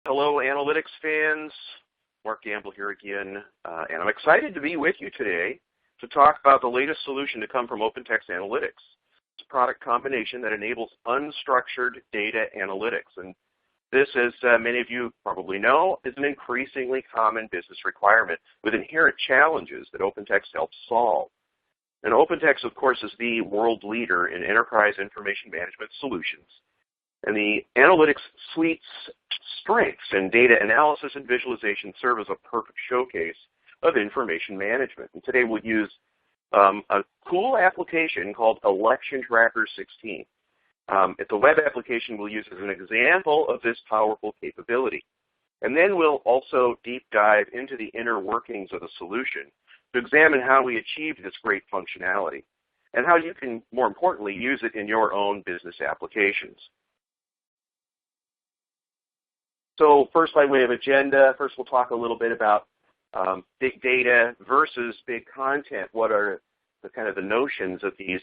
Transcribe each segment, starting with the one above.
Hello, analytics fans. Mark Gamble here again, and I'm excited to be with you today to talk about the latest solution to come from OpenText Analytics. It's a product combination that enables unstructured data analytics, and this, as many of you probably know, is an increasingly common business requirement with inherent challenges that OpenText helps solve. And OpenText, of course, is the world leader in enterprise information management solutions. And the analytics suite's strengths in data analysis and visualization serve as a perfect showcase of information management. And today we'll use a cool application called Election Tracker 16. It's a web application we'll use as an example of this powerful capability. And then we'll also deep dive into the inner workings of the solution to examine how we achieved this great functionality and how you can, more importantly, use it in your own business applications. So first, by way of agenda, first we'll talk a little bit about big data versus big content. What are the kind of the notions of these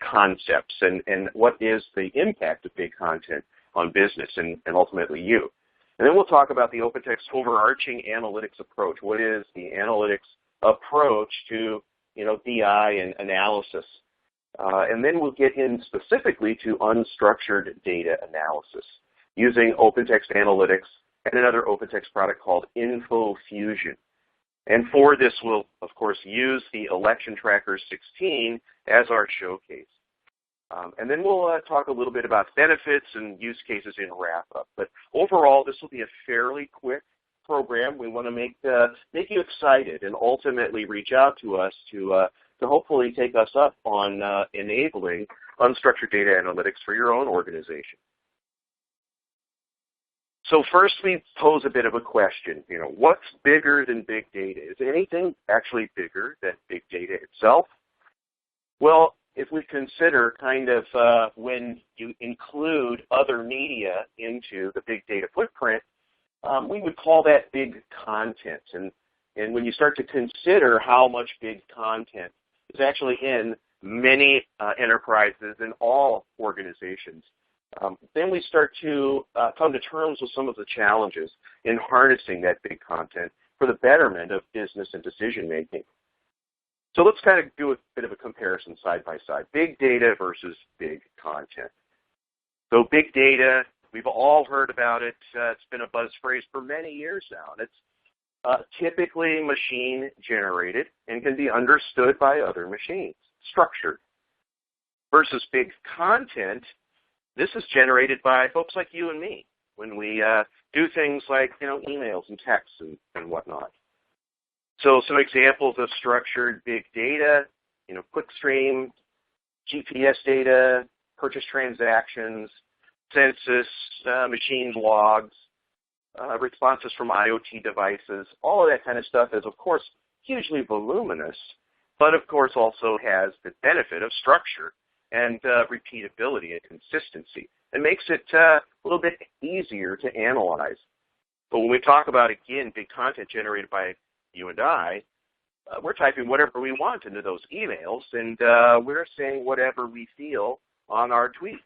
concepts, and what is the impact of big content on business and ultimately you? And then we'll talk about the OpenText overarching analytics approach. What is the analytics approach to BI and analysis? And then we'll get in specifically to unstructured data analysis using OpenText Analytics and another OpenText product called InfoFusion. And for this, we'll, of course, use the Election Tracker 16 as our showcase. And then we'll talk a little bit about benefits and use cases in wrap-up. But overall, this will be a fairly quick program. We want to make you excited and ultimately reach out to us to hopefully take us up on enabling unstructured data analytics for your own organization. So first, we pose a bit of a question. What's bigger than big data? Is anything actually bigger than big data itself? Well, if we consider kind of when you include other media into the big data footprint, we would call that big content. And when you start to consider how much big content is actually in many enterprises in all organizations, then we start to come to terms with some of the challenges in harnessing that big content for the betterment of business and decision making. So let's kind of do a bit of a comparison side by side, big data versus big content. So big data, we've all heard about it. It's been a buzz phrase for many years now. And it's typically machine generated and can be understood by other machines, structured. Versus big content, this is generated by folks like you and me when we do things like emails and texts and whatnot. So some examples of structured big data, clickstream, GPS data, purchase transactions, census, machine logs, responses from IoT devices. All of that kind of stuff is, of course, hugely voluminous, but of course also has the benefit of structure and repeatability and consistency. It makes it a little bit easier to analyze. But when we talk about, again, big content generated by you and I, we're typing whatever we want into those emails, and we're saying whatever we feel on our tweets.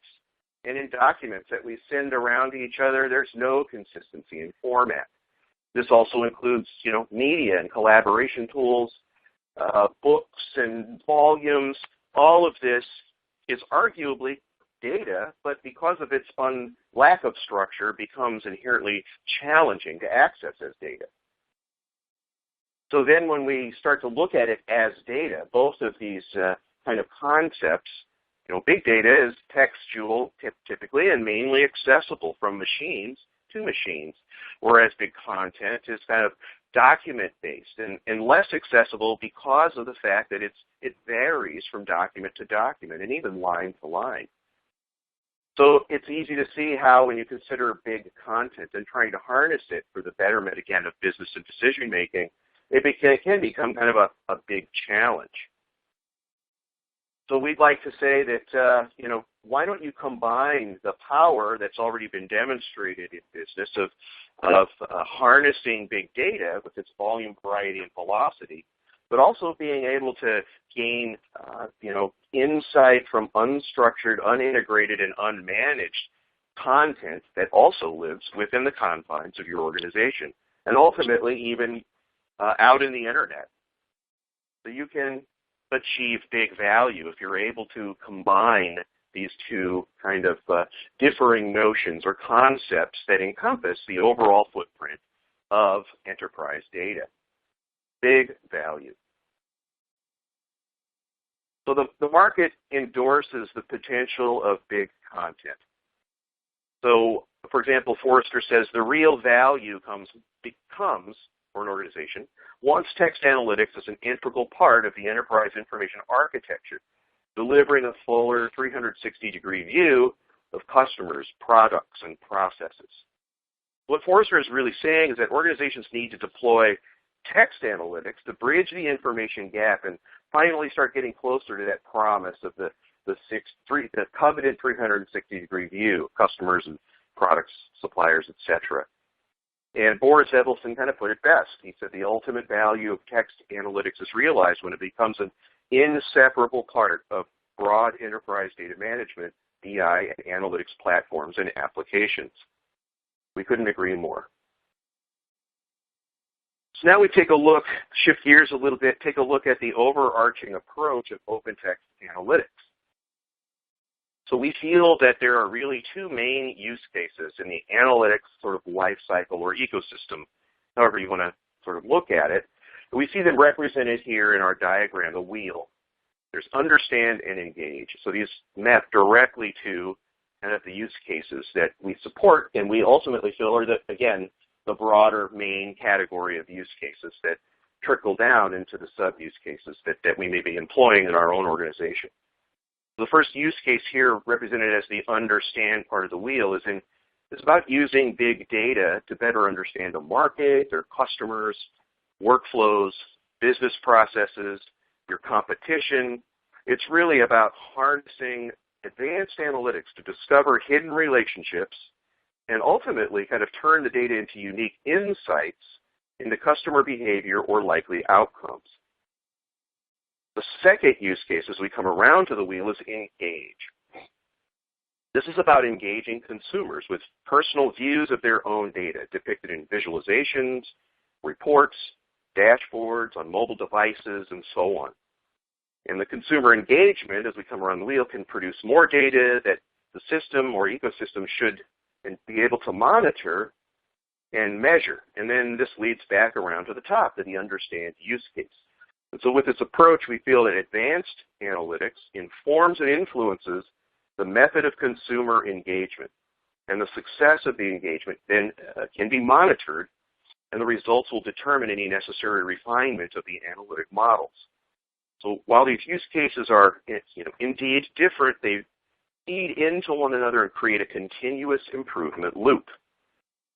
And in documents that we send around to each other, there's no consistency in format. This also includes, media and collaboration tools, books and volumes. All of this is arguably data, but because of its lack of structure, becomes inherently challenging to access as data. So then when we start to look at it as data, both of these kind of concepts, big data is textual typically and mainly accessible from machines to machines, whereas big content is kind of document-based and less accessible because of the fact that it varies from document to document and even line to line. So it's easy to see how when you consider big content and trying to harness it for the betterment, again, of business and decision making, it can become kind of a big challenge. So we'd like to say that, why don't you combine the power that's already been demonstrated in business of harnessing big data with its volume, variety, and velocity, but also being able to gain, insight from unstructured, unintegrated, and unmanaged content that also lives within the confines of your organization, and ultimately even out in the internet. So you can achieve big value if you're able to combine these two kind of differing notions or concepts that encompass the overall footprint of enterprise data. Big value. So the market endorses the potential of big content. So, for example, Forrester says the real value becomes, for an organization, once text analytics is an integral part of the enterprise information architecture, delivering a fuller 360-degree view of customers, products, and processes. What Forrester is really saying is that organizations need to deploy text analytics to bridge the information gap and finally start getting closer to that promise of the coveted 360-degree view of customers and products, suppliers, etc. And Boris Edelson kind of put it best. He said the ultimate value of text analytics is realized when it becomes an inseparable part of broad enterprise data management, BI, and analytics platforms and applications. We couldn't agree more. So now we take a look, shift gears a little bit, take a look at the overarching approach of OpenText Analytics. So we feel that there are really two main use cases in the analytics sort of life cycle or ecosystem, however you want to sort of look at it. We see them represented here in our diagram, the wheel. There's understand and engage. So these map directly to kind of the use cases that we support, and we ultimately feel are, again, the broader main category of use cases that trickle down into the sub-use cases that we may be employing in our own organization. The first use case here, represented as the understand part of the wheel, is about using big data to better understand the market, their customers, workflows, business processes, your competition. It's really about harnessing advanced analytics to discover hidden relationships and ultimately kind of turn the data into unique insights into customer behavior or likely outcomes. The second use case as we come around to the wheel is engage. This is about engaging consumers with personal views of their own data depicted in visualizations, reports, dashboards on mobile devices, and so on. And the consumer engagement, as we come around the wheel, can produce more data that the system or ecosystem should be able to monitor and measure. And then this leads back around to the top, to the understand use case. And so with this approach, we feel that advanced analytics informs and influences the method of consumer engagement. And the success of the engagement then can be monitored, and the results will determine any necessary refinement of the analytic models. So while these use cases are indeed different, they feed into one another and create a continuous improvement loop.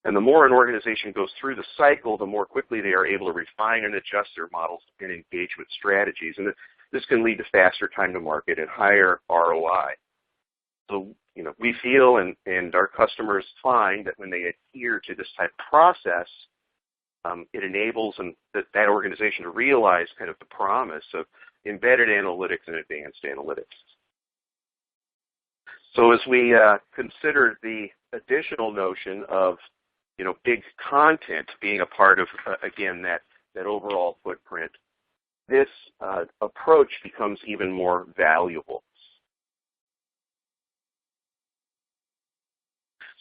And the more an organization goes through the cycle, the more quickly they are able to refine and adjust their models and engagement strategies. And this can lead to faster time to market and higher ROI. So, we feel and our customers find that when they adhere to this type of process, it enables that organization to realize kind of the promise of embedded analytics and advanced analytics. So as we consider the additional notion of big content being a part of, again, that overall footprint, this approach becomes even more valuable.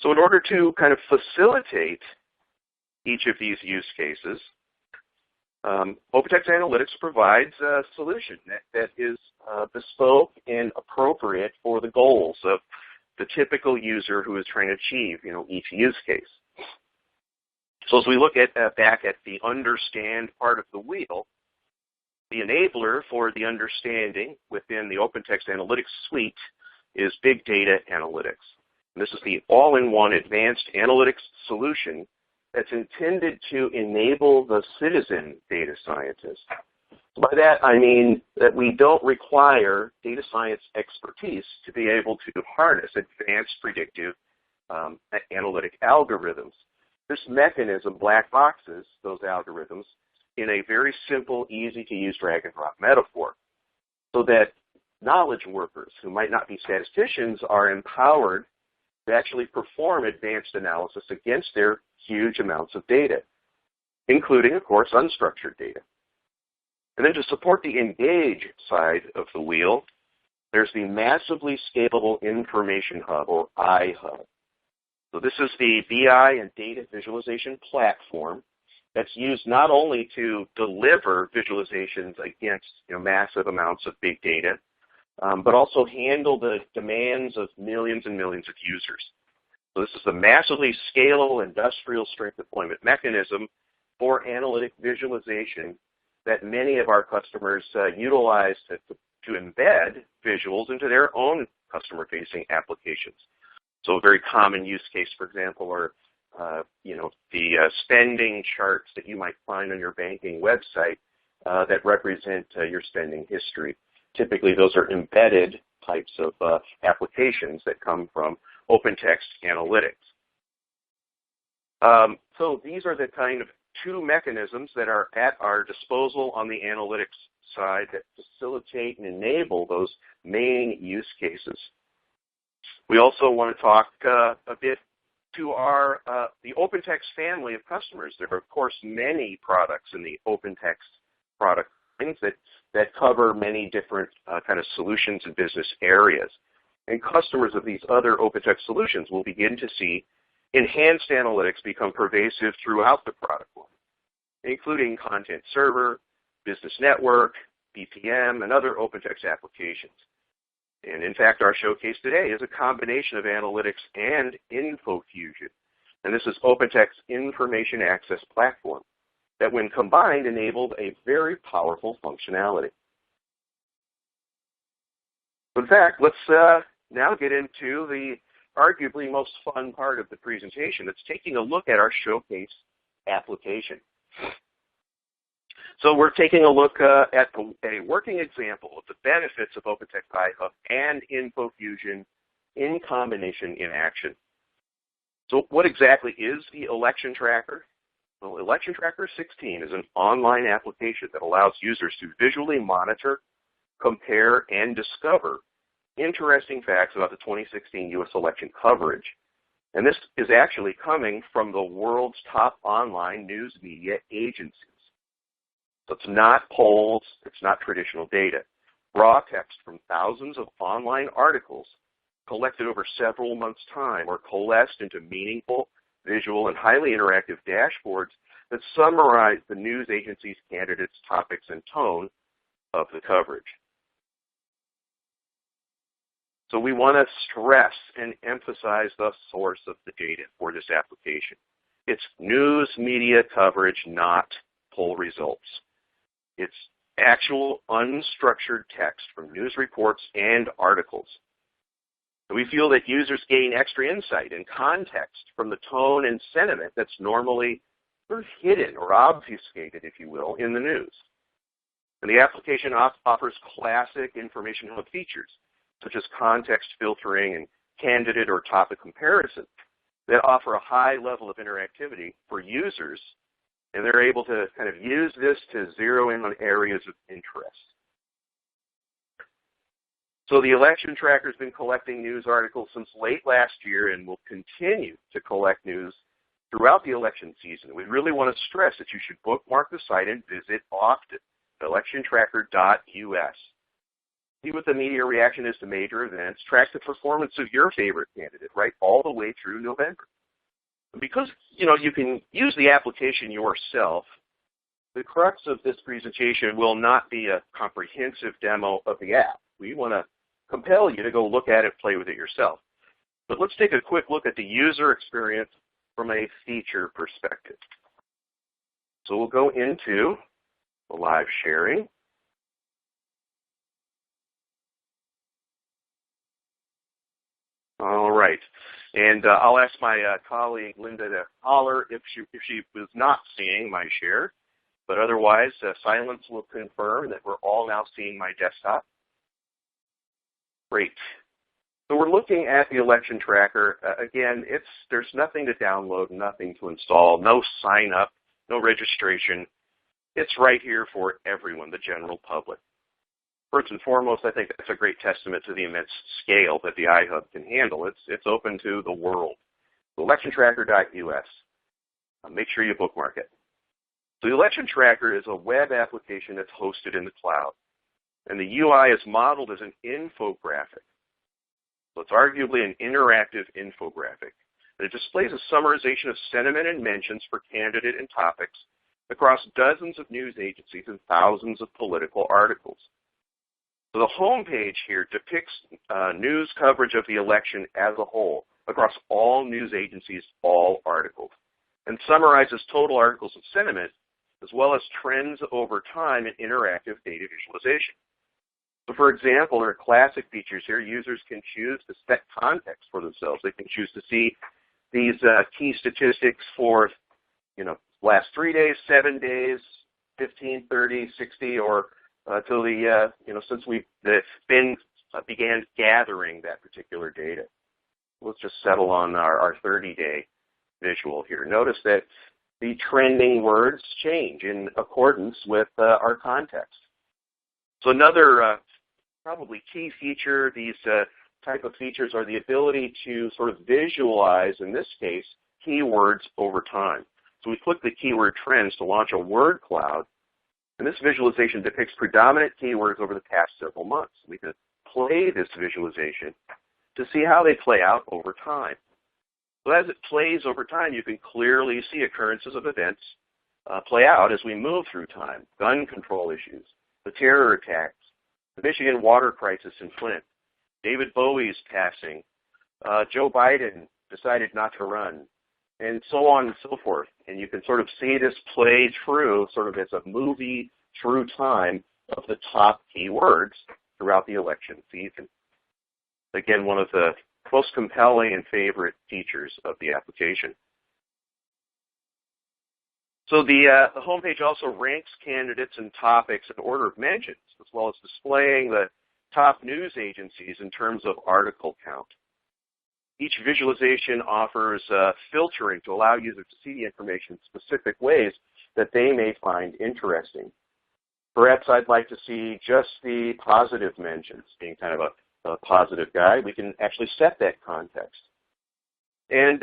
So in order to kind of facilitate each of these use cases, OpenText Analytics provides a solution that is bespoke and appropriate for the goals of the typical user who is trying to achieve each use case. So as we look at back at the understand part of the wheel, the enabler for the understanding within the OpenText Analytics suite is Big Data Analytics. And this is the all-in-one advanced analytics solution that's intended to enable the citizen data scientist. By that, I mean that we don't require data science expertise to be able to harness advanced predictive analytic algorithms. This mechanism black boxes those algorithms in a very simple, easy-to-use drag-and-drop metaphor so that knowledge workers who might not be statisticians are empowered to actually perform advanced analysis against their huge amounts of data, including, of course, unstructured data. And then to support the engage side of the wheel, there's the Massively Scalable Information Hub, or iHub. So this is the BI and data visualization platform that's used not only to deliver visualizations against massive amounts of big data, but also handle the demands of millions and millions of users. So this is the massively scalable industrial strength deployment mechanism for analytic visualization that many of our customers utilize to embed visuals into their own customer-facing applications. So a very common use case, for example, are the spending charts that you might find on your banking website that represent your spending history. Typically, those are embedded types of applications that come from OpenText Analytics. So these are the kind of two mechanisms that are at our disposal on the analytics side that facilitate and enable those main use cases. We also want to talk a bit to the OpenText family of customers. There are, of course, many products in the OpenText product lines that cover many different kind of solutions and business areas. And customers of these other OpenText solutions will begin to see enhanced analytics become pervasive throughout the product line, including Content Server, Business Network, BPM, and other OpenText applications. And in fact, our showcase today is a combination of analytics and InfoFusion. And this is OpenText Information Access Platform that, when combined, enabled a very powerful functionality. In fact, let's now get into the arguably most fun part of the presentation. That's taking a look at our showcase application. So we're taking a look at a working example of the benefits of OpenText iHub and InfoFusion in combination in action. So what exactly is the Election Tracker? Well, Election Tracker 16 is an online application that allows users to visually monitor, compare, and discover interesting facts about the 2016 U.S. election coverage. And this is actually coming from the world's top online news media agencies. So it's not polls, it's not traditional data. Raw text from thousands of online articles collected over several months' time or coalesced into meaningful, visual, and highly interactive dashboards that summarize the news agency's candidates, topics, and tone of the coverage. So we want to stress and emphasize the source of the data for this application. It's news media coverage, not poll results. It's actual unstructured text from news reports and articles. So we feel that users gain extra insight and context from the tone and sentiment that's normally sort of hidden or obfuscated, if you will, in the news. And the application offers classic information hub features, such as context filtering and candidate or topic comparison, that offer a high level of interactivity for users, and they're able to kind of use this to zero in on areas of interest. So the Election Tracker has been collecting news articles since late last year and will continue to collect news throughout the election season. We really want to stress that you should bookmark the site and visit often, electiontracker.us. See what the media reaction is to major events. Track the performance of your favorite candidate, right, all the way through November. Because, you can use the application yourself, the crux of this presentation will not be a comprehensive demo of the app. We want to compel you to go look at it, play with it yourself. But let's take a quick look at the user experience from a feature perspective. So we'll go into the live sharing. All right, and I'll ask my colleague Linda to holler if she was not seeing my share, but otherwise silence will confirm that we're all now seeing my desktop. Great. So we're looking at the Election Tracker. Again, there's nothing to download, nothing to install, no sign up, no registration. It's right here for everyone, the general public. First and foremost, I think that's a great testament to the immense scale that the iHub can handle. It's open to the world. electiontracker.us. Make sure you bookmark it. So the Election Tracker is a web application that's hosted in the cloud. And the UI is modeled as an infographic. So it's arguably an interactive infographic. And it displays a summarization of sentiment and mentions for candidate and topics across dozens of news agencies and thousands of political articles. So the home page here depicts news coverage of the election as a whole across all news agencies, all articles, and summarizes total articles of sentiment as well as trends over time in interactive data visualization. So for example, there are classic features here. Users can choose to set context for themselves. They can choose to see these key statistics for, last 3 days, 7 days, 15, 30, 60, or till since we've began gathering that particular data. Let's just settle on our 30-day visual here. Notice that the trending words change in accordance with our context. So another probably key feature, these type of features are the ability to sort of visualize, in this case, keywords over time. So we click the keyword trends to launch a word cloud, and this visualization depicts predominant keywords over the past several months. We can play this visualization to see how they play out over time. So as it plays over time, you can clearly see occurrences of events play out as we move through time. Gun control issues, the terror attacks, the Michigan water crisis in Flint, David Bowie's passing, Joe Biden decided not to run, and so on and so forth. And you can sort of see this play through sort of as a movie through time of the top keywords throughout the election season. Again, one of the most compelling and favorite features of the application. So the homepage also ranks candidates and topics in order of mentions, as well as displaying the top news agencies in terms of article count. Each visualization offers filtering to allow users to see the information in specific ways that they may find interesting. Perhaps I'd like to see just the positive mentions, being kind of a positive guy. We can actually set that context. And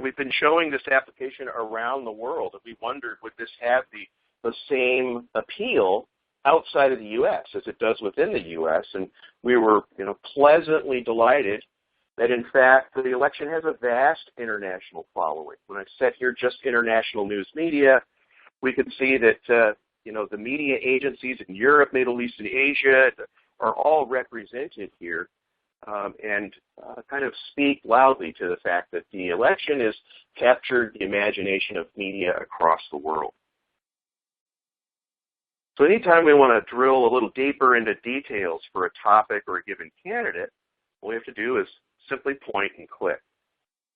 we've been showing this application around the world, and we wondered, would this have the same appeal outside of the U.S. as it does within the U.S.? And we were, pleasantly delighted that, in fact, the election has a vast international following. When I set here just international news media, we could see that, the media agencies in Europe, Middle East, and Asia are all represented here. And kind of speak loudly to the fact that the election has captured the imagination of media across the world. So anytime we want to drill a little deeper into details for a topic or a given candidate, all we have to do is simply point and click.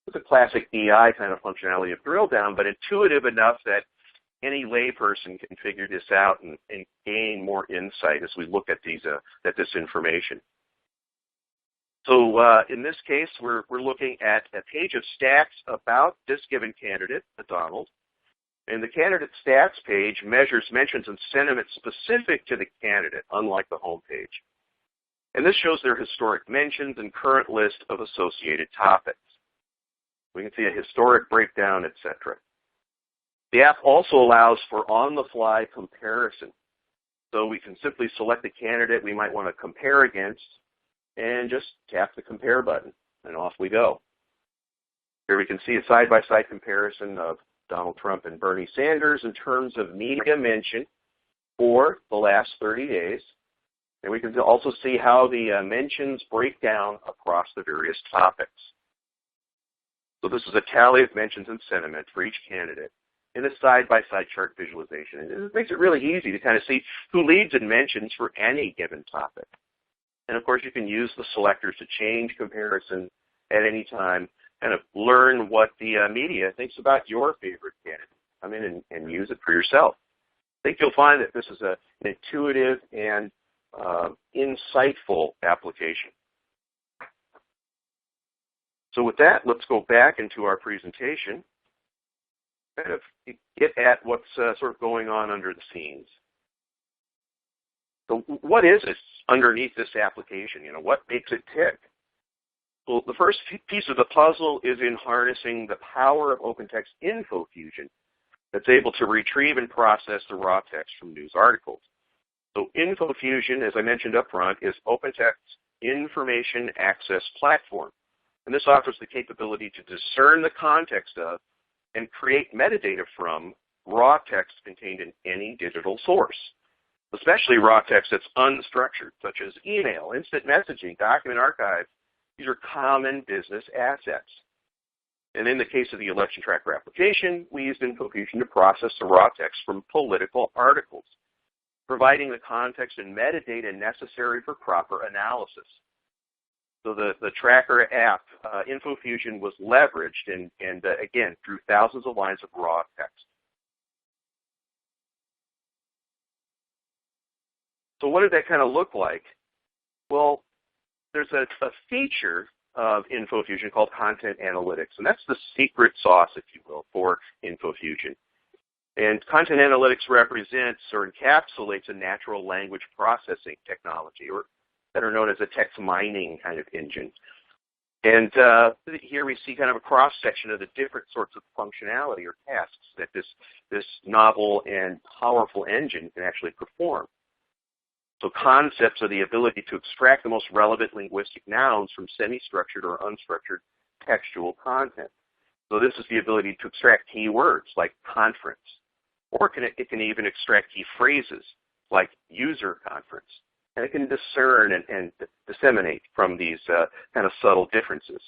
It's a classic BI kind of functionality of drill down, but intuitive enough that any layperson can figure this out and gain more insight as we look at this information. So in this case, we're looking at a page of stats about this given candidate, Donald. And the candidate stats page measures mentions and sentiment specific to the candidate, unlike the home page. And this shows their historic mentions and current list of associated topics. We can see a historic breakdown, etc. The app also allows for on-the-fly comparison. So we can simply select the candidate we might want to compare against, and just tap the compare button, and off we go. Here we can see a side-by-side comparison of Donald Trump and Bernie Sanders in terms of media mention for the last 30 days. And we can also see how the mentions break down across the various topics. So this is a tally of mentions and sentiment for each candidate in a side-by-side chart visualization. And it makes it really easy to kind of see who leads in mentions for any given topic. And of course, you can use the selectors to change comparison at any time, kind of learn what the media thinks about your favorite candidate. Come in and use it for yourself. I think you'll find that this is an intuitive and insightful application. So with that, let's go back into our presentation, kind of get at what's sort of going on under the scenes. So what is it underneath this application? What makes it tick? Well, the first piece of the puzzle is in harnessing the power of OpenText InfoFusion that's able to retrieve and process the raw text from news articles. So InfoFusion, as I mentioned up front, is OpenText's information access platform. And this offers the capability to discern the context of and create metadata from raw text contained in any digital source, especially raw text that's unstructured, such as email, instant messaging, document archive. These are common business assets. And in the case of the Election Tracker application, we used InfoFusion to process the raw text from political articles, providing the context and metadata necessary for proper analysis. So the Tracker app, InfoFusion, was leveraged and again, through thousands of lines of raw text. So what did that kind of look like? Well, there's a feature of InfoFusion called Content Analytics, and that's the secret sauce, if you will, for InfoFusion. And Content Analytics represents or encapsulates a natural language processing technology, or better known as a text mining kind of engine. And here we see kind of a cross-section of the different sorts of functionality or tasks that this novel and powerful engine can actually perform. So concepts are the ability to extract the most relevant linguistic nouns from semi-structured or unstructured textual content. So this is the ability to extract keywords like conference, or it can even extract key phrases like user conference. And it can discern and disseminate from these kind of subtle differences.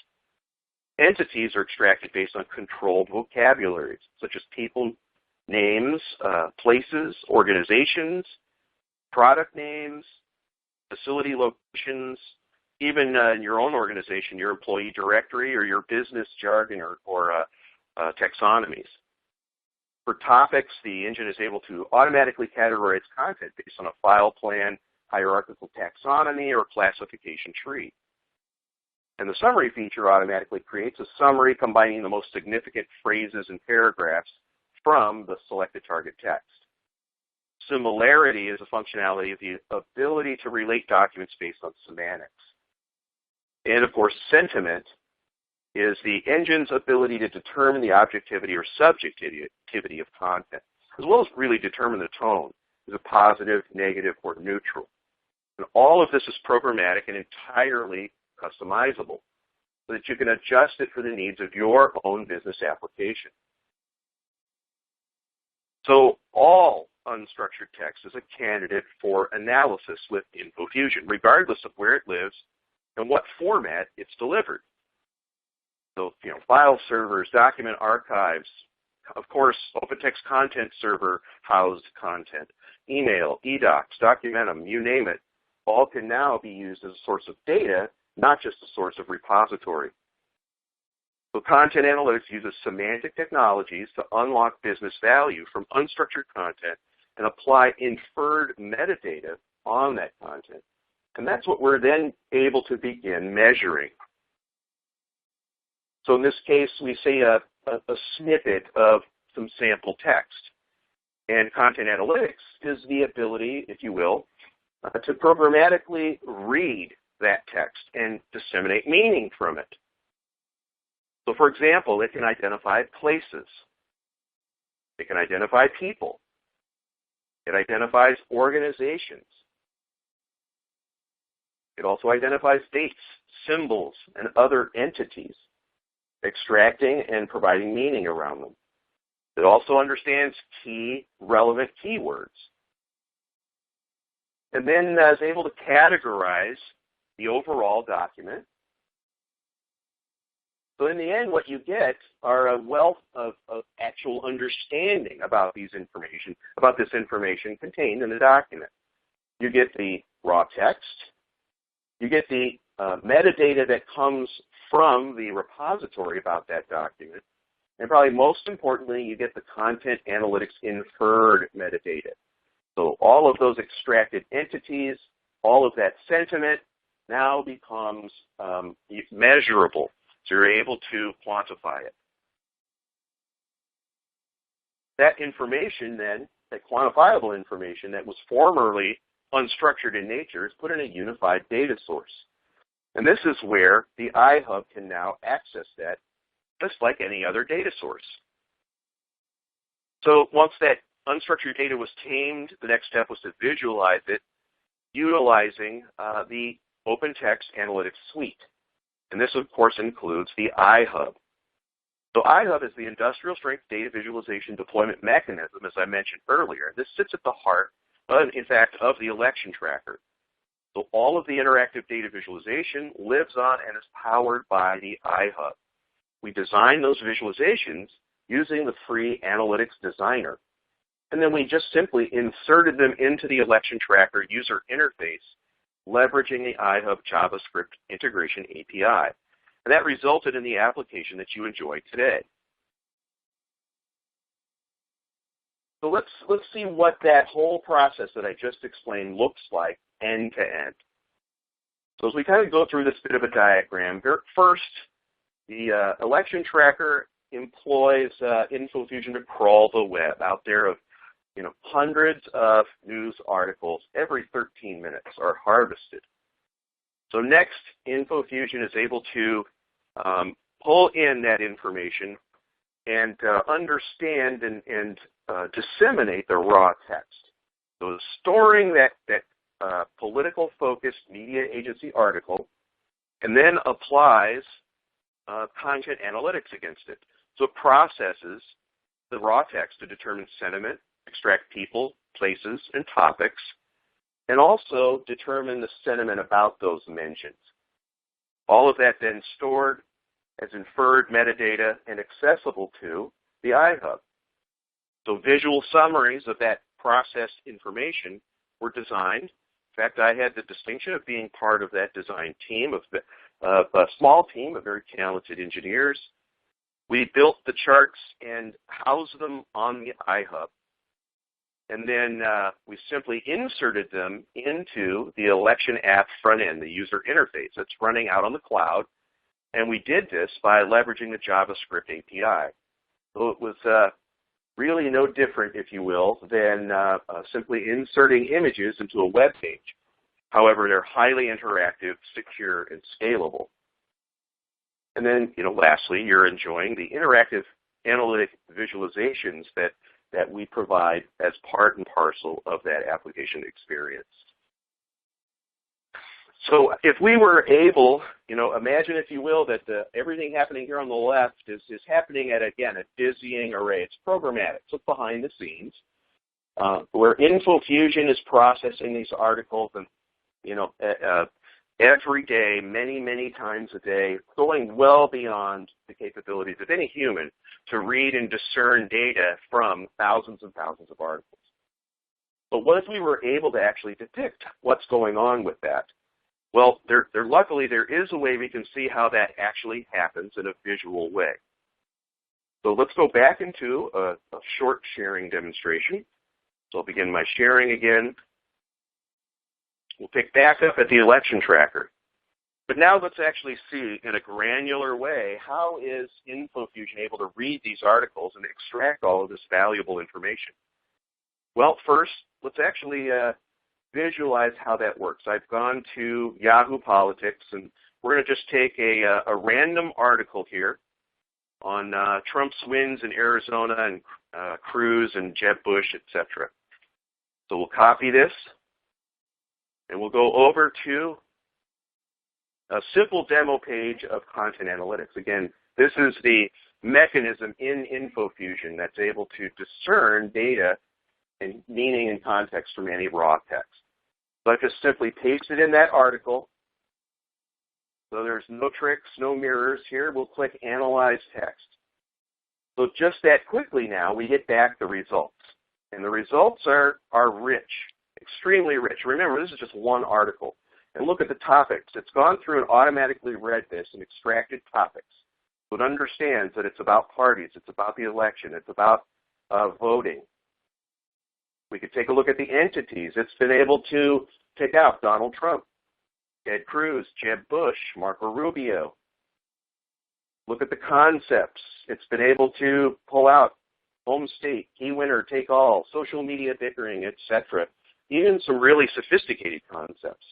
Entities are extracted based on controlled vocabularies, such as people, names, places, organizations, product names, facility locations, even in your own organization, your employee directory or your business jargon or taxonomies. For topics, the engine is able to automatically categorize content based on a file plan, hierarchical taxonomy, or classification tree. And the summary feature automatically creates a summary combining the most significant phrases and paragraphs from the selected target text. Similarity is a functionality of the ability to relate documents based on semantics. And of course, sentiment is the engine's ability to determine the objectivity or subjectivity of content, as well as really determine the tone. Is it positive, negative, or neutral? And all of this is programmatic and entirely customizable, so that you can adjust it for the needs of your own business application. So all unstructured text is a candidate for analysis with InfoFusion, regardless of where it lives and what format it's delivered. So, file servers, document archives, of course, OpenText Content Server housed content, email, eDocs, Documentum, you name it, all can now be used as a source of data, not just a source of repository. So Content Analytics uses semantic technologies to unlock business value from unstructured content and apply inferred metadata on that content. And that's what we're then able to begin measuring. So in this case, we see a snippet of some sample text. And Content Analytics is the ability, if you will, to programmatically read that text and disseminate meaning from it. So for example, it can identify places. It can identify people. It identifies organizations. It also identifies dates, symbols, and other entities, extracting and providing meaning around them. It also understands key relevant keywords. And then is able to categorize the overall document. So in the end, what you get are a wealth of actual understanding about this information contained in the document. You get the raw text. You get the metadata that comes from the repository about that document. And probably most importantly, you get the Content Analytics inferred metadata. So all of those extracted entities, all of that sentiment now becomes measurable. So you're able to quantify it. That information then, that quantifiable information that was formerly unstructured in nature, is put in a unified data source. And this is where the iHub can now access that just like any other data source. So once that unstructured data was tamed, the next step was to visualize it utilizing the OpenText Analytics suite. And this, of course, includes the iHub. So iHub is the industrial strength data visualization deployment mechanism, as I mentioned earlier. This sits at the heart, in fact, of the election tracker. So all of the interactive data visualization lives on and is powered by the iHub. We design those visualizations using the free Analytics Designer. And then we just simply inserted them into the election tracker user interface, leveraging the iHub JavaScript integration API. And that resulted in the application that you enjoy today. So let's see what that whole process that I just explained looks like end to end. So as we kind of go through this bit of a diagram, first, the election tracker employs InfoFusion to crawl the web out there of hundreds of news articles every 13 minutes are harvested. So next, InfoFusion is able to pull in that information and understand and disseminate the raw text. So storing that political-focused media agency article, and then applies content analytics against it. So it processes the raw text to determine sentiment, extract people, places, and topics, and also determine the sentiment about those mentions. All of that then stored as inferred metadata and accessible to the iHub. So visual summaries of that processed information were designed. In fact, I had the distinction of being part of that design team, of a small team of very talented engineers. We built the charts and housed them on the iHub. And then we simply inserted them into the election app front end, the user interface that's running out on the cloud. And we did this by leveraging the JavaScript API. So it was really no different, if you will, than simply inserting images into a web page. However, they're highly interactive, secure, and scalable. And then, lastly, you're enjoying the interactive analytic visualizations that we provide as part and parcel of that application experience. So if we were able, imagine, if you will, that everything happening here on the left is happening at, again, a dizzying array. It's programmatic, so it's behind the scenes, where InfoFusion is processing these articles and, every day, many, many times a day, going well beyond the capabilities of any human to read and discern data from thousands and thousands of articles. But what if we were able to actually depict what's going on with that? Well, luckily, there is a way we can see how that actually happens in a visual way. So let's go back into a short sharing demonstration. So I'll begin my sharing again. We'll pick back up at the election tracker. But now let's actually see in a granular way, how is InfoFusion able to read these articles and extract all of this valuable information? Well, first, let's actually visualize how that works. I've gone to Yahoo Politics, and we're going to just take a random article here on Trump's wins in Arizona and Cruz and Jeb Bush, etc. So we'll copy this, and we'll go over to a simple demo page of content analytics. Again, this is the mechanism in InfoFusion that's able to discern data and meaning and context from any raw text. So I just simply pasted in that article. So there's no tricks, no mirrors here. We'll click Analyze Text. So just that quickly now, we get back the results. And the results are rich, extremely rich. Remember, this is just one article. And look at the topics. It's gone through and automatically read this and extracted topics. So it understands that it's about parties, it's about the election, it's about voting. We could take a look at the entities. It's been able to pick out Donald Trump, Ted Cruz, Jeb Bush, Marco Rubio. Look at the concepts. It's been able to pull out home state, key winner, take all, social media bickering, etc. even some really sophisticated concepts.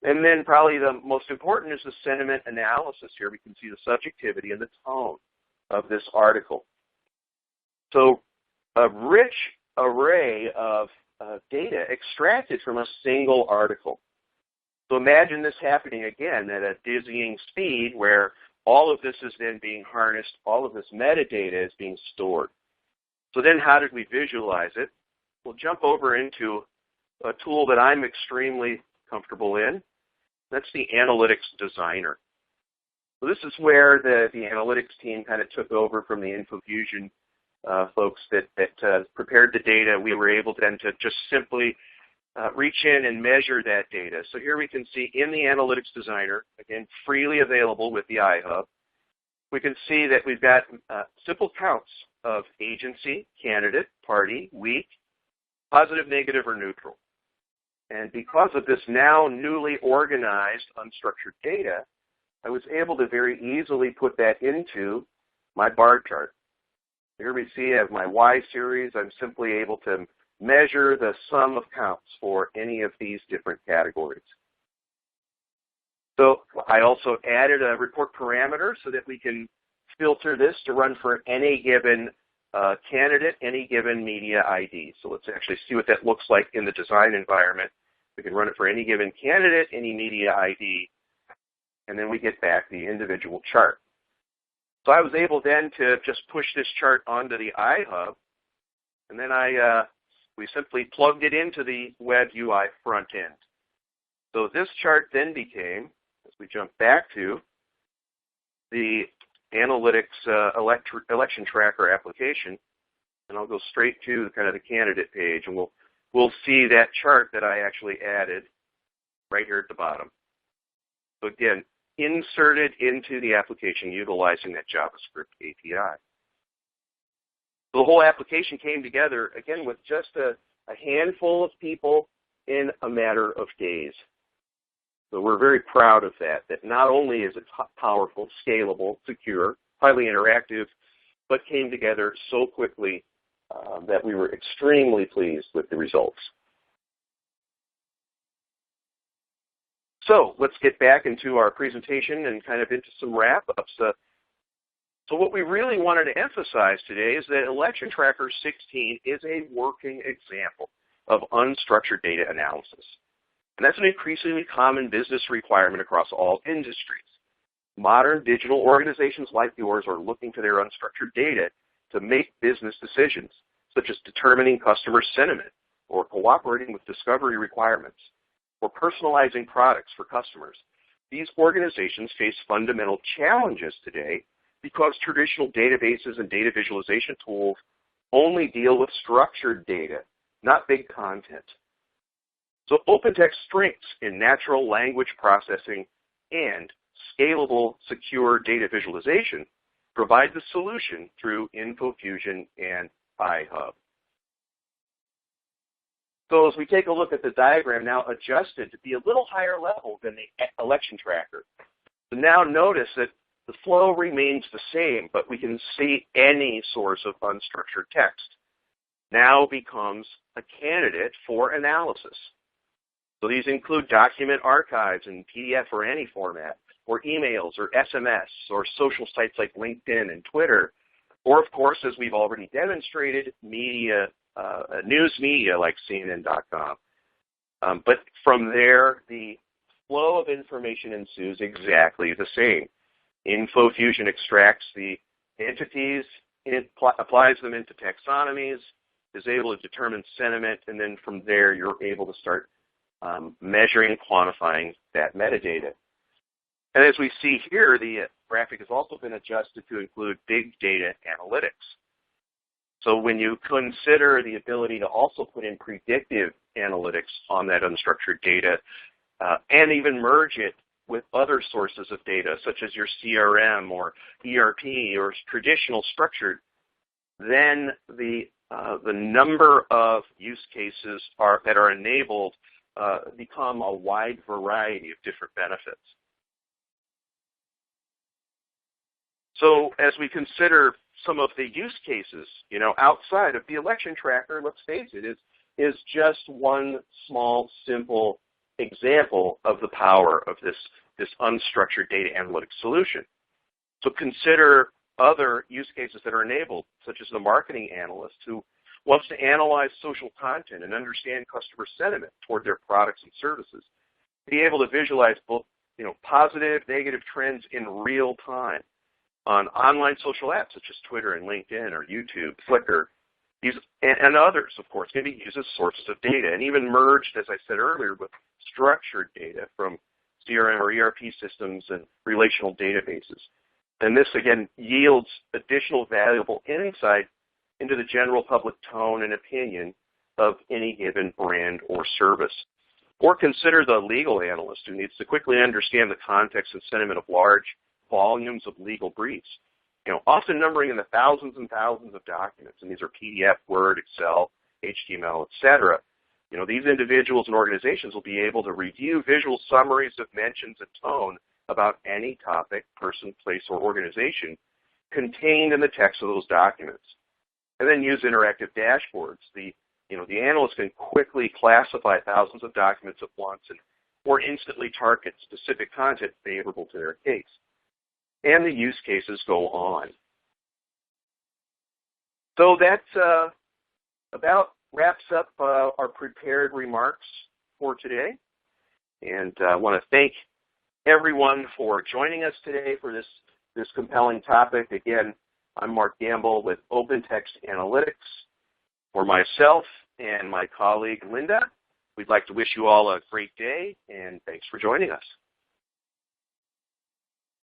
And then probably the most important is the sentiment analysis. Here we can see the subjectivity and the tone of this article. So a rich array of data extracted from a single article. So imagine this happening again at a dizzying speed where all of this is then being harnessed, all of this metadata is being stored. So then how did we visualize it? We'll jump over into a tool that I'm extremely comfortable in. That's the Analytics Designer. So this is where the analytics team kind of took over from the InfoFusion folks that prepared the data. We were able then to just simply reach in and measure that data. So here we can see in the Analytics Designer, again, freely available with the iHub, we can see that we've got simple counts of agency, candidate, party, week, positive, negative, or neutral. And because of this now newly organized unstructured data, I was able to very easily put that into my bar chart. Here we see I have my Y series. I'm simply able to measure the sum of counts for any of these different categories. So I also added a report parameter so that we can filter this to run for any given candidate, any given media ID. So let's actually see what that looks like in the design environment. We can run it for any given candidate, any media ID, and then we get back the individual chart. So I was able then to just push this chart onto the iHub, and then we simply plugged it into the web UI front end. So this chart then became, as we jump back to, the Analytics Election Tracker application, and I'll go straight to kind of the candidate page, and we'll see that chart that I actually added right here at the bottom. So again, inserted into the application utilizing that JavaScript API. So the whole application came together, again, with just a handful of people in a matter of days. So we're very proud of that not only is it powerful, scalable, secure, highly interactive, but came together so quickly that we were extremely pleased with the results. So let's get back into our presentation and kind of into some wrap-ups. So what we really wanted to emphasize today is that Election Tracker 16 is a working example of unstructured data analysis. And that's an increasingly common business requirement across all industries. Modern digital organizations like yours are looking to their unstructured data to make business decisions, such as determining customer sentiment or cooperating with discovery requirements, or personalizing products for customers. These organizations face fundamental challenges today because traditional databases and data visualization tools only deal with structured data, not big content. So OpenText's strengths in natural language processing and scalable, secure data visualization provide the solution through InfoFusion and iHub. So as we take a look at the diagram now adjusted to be a little higher level than the election tracker. So now notice that the flow remains the same, but we can see any source of unstructured text now becomes a candidate for analysis. So these include document archives in PDF or any format, or emails or SMS, or social sites like LinkedIn and Twitter, or of course, as we've already demonstrated, media, news media like CNN.com. But from there, the flow of information ensues exactly the same. InfoFusion extracts the entities, it applies them into taxonomies, is able to determine sentiment, and then from there you're able to start measuring and quantifying that metadata. And as we see here, the graphic has also been adjusted to include big data analytics. So when you consider the ability to also put in predictive analytics on that unstructured data and even merge it with other sources of data, such as your CRM or ERP or traditional structured, then the number of use cases that are enabled become a wide variety of different benefits. So as we consider some of the use cases, outside of the election tracker, let's face it, is is just one small, simple example of the power of this unstructured data analytics solution. So consider other use cases that are enabled, such as the marketing analyst who wants to analyze social content and understand customer sentiment toward their products and services, be able to visualize both positive, negative trends in real time on online social apps such as Twitter and LinkedIn or YouTube, Flickr, and others, of course, can be used as sources of data and even merged, as I said earlier, with structured data from CRM or ERP systems and relational databases. And this, again, yields additional valuable insight into the general public tone and opinion of any given brand or service. Or consider the legal analyst who needs to quickly understand the context and sentiment of large volumes of legal briefs, often numbering in the thousands and thousands of documents, and these are PDF, Word, Excel, HTML, etc. These individuals and organizations will be able to review visual summaries of mentions and tone about any topic, person, place, or organization contained in the text of those documents. And then use interactive dashboards. The analyst can quickly classify thousands of documents at once or instantly target specific content favorable to their case. And the use cases go on. So that about wraps up our prepared remarks for today. And I want to thank everyone for joining us today for this compelling topic. Again, I'm Mark Gamble with OpenText Analytics. For myself and my colleague Linda, we'd like to wish you all a great day, and thanks for joining us.